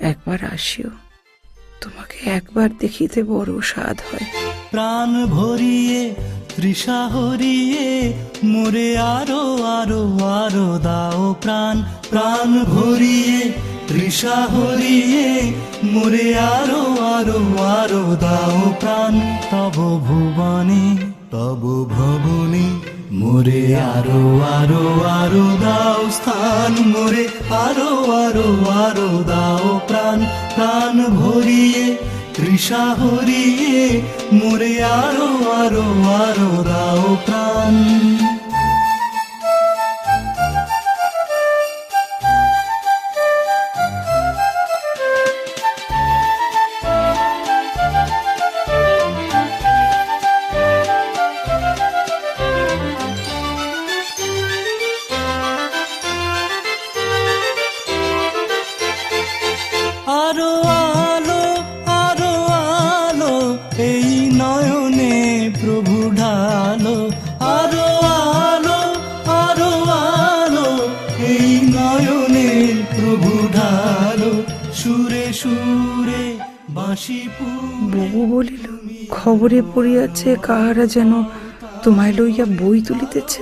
একবার আসিও, তোমাকে একবার দেখিতে বড় সাধ হয়। প্রাণ ভরিয়ে তৃষা হরিয়ে মোরে আরো আরো আরো দাও প্রাণ। প্রাণ ভরিয়ে তৃষা হরিয়ে মোরে আরো আরো আরো দাও প্রাণ। তব ভুবনে তব ভবনে মোরে আরো আরো আরো দাও স্থান। মোরে আরো আরো আরো দাও প্রাণ। প্রাণ ভরিয়ে তৃষা হরিয়ে মোরে আরো আরো আরো দাও প্রাণ। আরো আলো আরো আলো এই নয়নে প্রভু ঢালো। আরো আলো আরো আলো এই নয়নে প্রভু ঢালো। সুরে সুরে বাঁশি পুরে বউ বলিল, খবরে পড়িয়াছে কাহারা যেন তোমায় লইয়া বই তুলিতেছে।